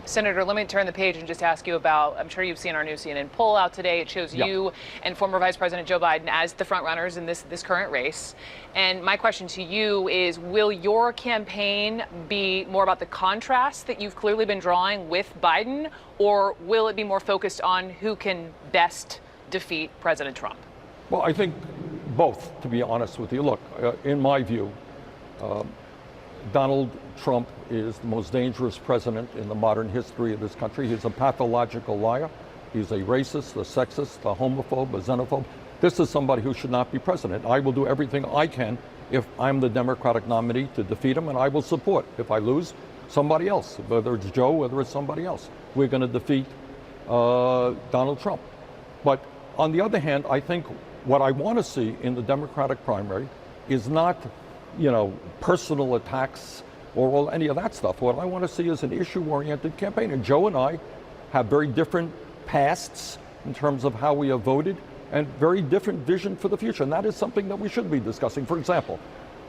Senator, let me turn the page and just ask you about, I'm sure you've seen our new CNN poll out today. It shows you and former Vice President Joe Biden as the front runners in this current race. And my question to you is, will your campaign be more about the contrast that you've clearly been drawing with Biden, or will it be more focused on who can best defeat President Trump? Well, I think both, to be honest with you. Look, in my view, Donald Trump is the most dangerous president in the modern history of this country. He's a pathological liar. He's a racist, a sexist, a homophobe, a xenophobe. This is somebody who should not be president. I will do everything I can if I'm the Democratic nominee to defeat him, and I will support, if I lose, somebody else, whether it's Joe, whether it's somebody else. We're going to defeat Donald Trump. But on the other hand, I think what I want to see in the Democratic primary is not, personal attacks or any of that stuff. What I want to see is an issue-oriented campaign. And Joe and I have very different pasts in terms of how we have voted and very different vision for the future. And that is something that we should be discussing. For example,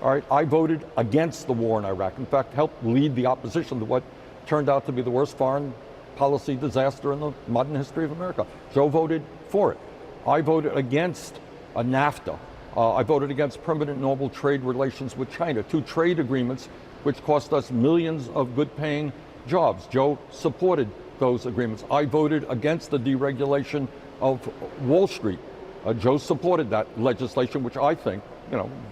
all right, I voted against the war in Iraq. In fact, helped lead the opposition to what turned out to be the worst foreign policy disaster in the modern history of America. Joe voted for it. I voted against NAFTA. I voted against permanent normal trade relations with China, 2 trade agreements which cost us millions of good-paying jobs. Joe supported those agreements. I voted against the deregulation of Wall Street. Joe supported that legislation, which I think,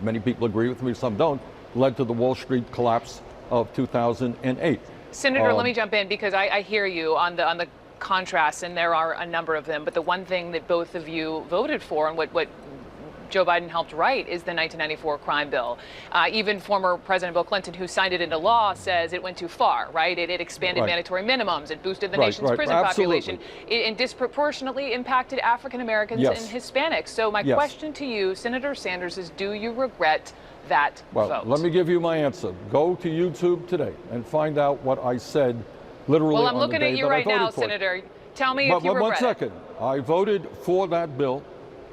many people agree with me, some don't, led to the Wall Street collapse of 2008. Senator, let me jump in because I hear you on the contrasts, and there are a number of them. But the one thing that both of you voted for, and what Joe Biden helped write, is the 1994 crime bill. Even former President Bill Clinton, who signed it into law, says it went too far, right? It expanded mandatory minimums. It boosted the nation's prison population. It disproportionately impacted African Americans and Hispanics. So my question to you, Senator Sanders, is do you regret that vote? Well, let me give you my answer. Go to YouTube today and find out what I said literally Well, I'm on the looking day at you that right I voted now, for it. Senator. Tell me if you regret One second. I voted for that bill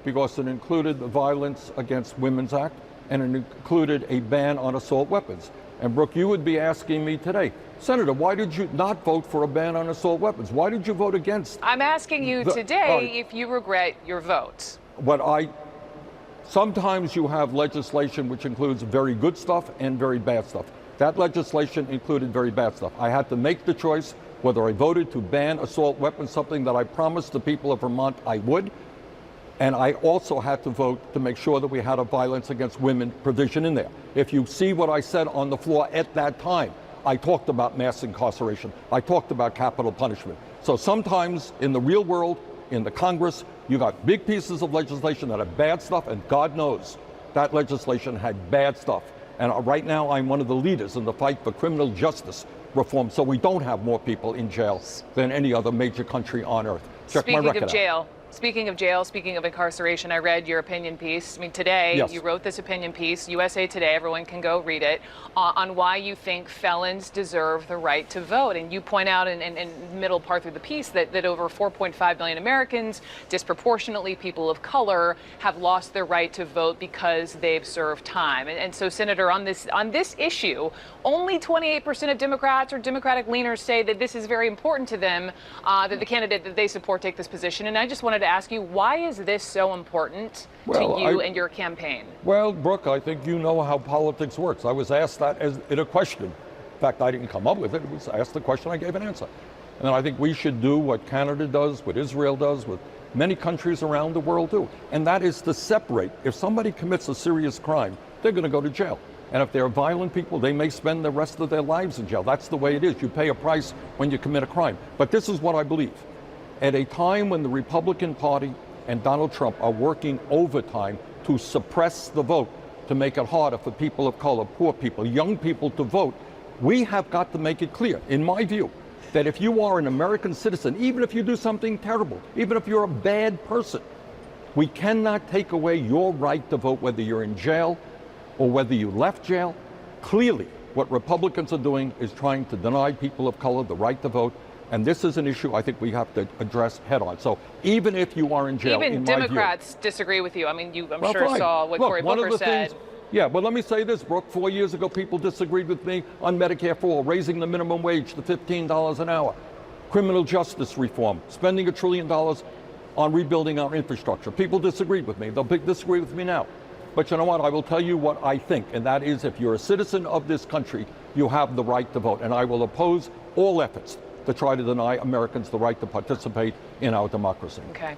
because it included the Violence Against Women's Act, and it included a ban on assault weapons. And Brooke, you would be asking me today, Senator, why did you not vote for a ban on assault weapons? Why did you vote against? I'm asking you today if you regret your vote. Sometimes you have legislation which includes very good stuff and very bad stuff. That legislation included very bad stuff. I had to make the choice whether I voted to ban assault weapons, something that I promised the people of Vermont I would. And I also had to vote to make sure that we had a violence against women provision in there. If you see what I said on the floor at that time, I talked about mass incarceration. I talked about capital punishment. So sometimes in the real world, in the Congress, you got big pieces of legislation that have bad stuff, and God knows that legislation had bad stuff. And right now I'm one of the leaders in the fight for criminal justice reform, so we don't have more people in jail than any other major country on earth. Check my record out. Speaking of jail, speaking of incarceration, I read your opinion piece. I mean, today you wrote this opinion piece, USA Today, everyone can go read it, on why you think felons deserve the right to vote. And you point out in the middle part through the piece that over 4.5 million Americans, disproportionately people of color, have lost their right to vote because they've served time. And so, Senator, on this issue, only 28% of Democrats or Democratic leaners say that this is very important to them, that the candidate that they support take this position. And I just wanted to ask you, why is this so important to you and your campaign? Well, Brooke, I think you know how politics works. I was asked that in a question. In fact, I didn't come up with it. It was asked the question, I gave an answer. And I think we should do what Canada does, what Israel does, what many countries around the world do. And that is to separate. If somebody commits a serious crime, they're going to go to jail. And if they're violent people, they may spend the rest of their lives in jail. That's the way it is. You pay a price when you commit a crime. But this is what I believe. At a time when the Republican Party and Donald Trump are working overtime to suppress the vote, to make it harder for people of color, poor people, young people to vote, we have got to make it clear, in my view, that if you are an American citizen, even if you do something terrible, even if you're a bad person, we cannot take away your right to vote, whether you're in jail or whether you left jail. Clearly, what Republicans are doing is trying to deny people of color the right to vote. And this is an issue I think we have to address head on. So even if you are in jail, even Democrats disagree with you. I mean, I'm sure saw what Cory Booker said. But let me say this, Brooke. 4 years ago, people disagreed with me on Medicare for All, raising the minimum wage to $15 an hour. criminal justice reform, spending $1 trillion on rebuilding our infrastructure. People disagreed with me. They'll disagree with me now. But you know what? I will tell you what I think, and that is if you're a citizen of this country, you have the right to vote. And I will oppose all efforts to try to deny Americans the right to participate in our democracy. Okay.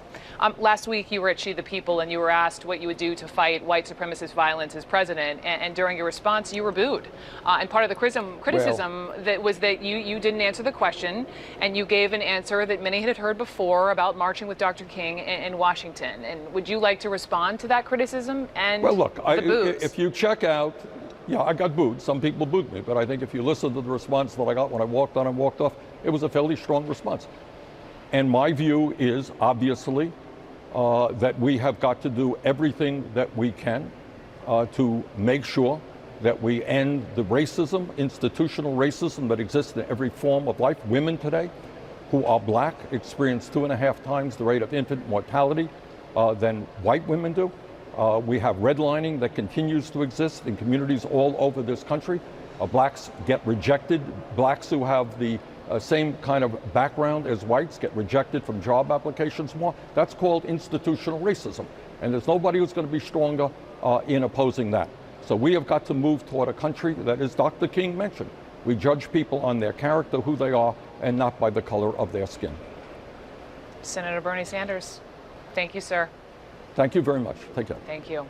Last week you were at She the People and you were asked what you would do to fight white supremacist violence as president, and during your response you were booed. And part of the criticism that was that you didn't answer the question, and you gave an answer that many had heard before about marching with Dr. King in Washington. And would you like to respond to that criticism and well, look, the boos? If you check out, yeah, I got booed. Some people booed me, but I think if you listen to the response that I got when I walked on and walked off, it was a fairly strong response. And my view is, obviously, that we have got to do everything that we can to make sure that we end the racism, institutional racism that exists in every form of life. Women today who are black experience 2.5 times the rate of infant mortality than white women do. We have redlining that continues to exist in communities all over this country. Blacks get rejected. Blacks who have the same kind of background as whites get rejected from job applications more. That's called institutional racism. And there's nobody who's going to be stronger in opposing that. So we have got to move toward a country that, as Dr. King mentioned, we judge people on their character, who they are, and not by the color of their skin. Senator Bernie Sanders, thank you, sir. Thank you very much. Take care. Thank you.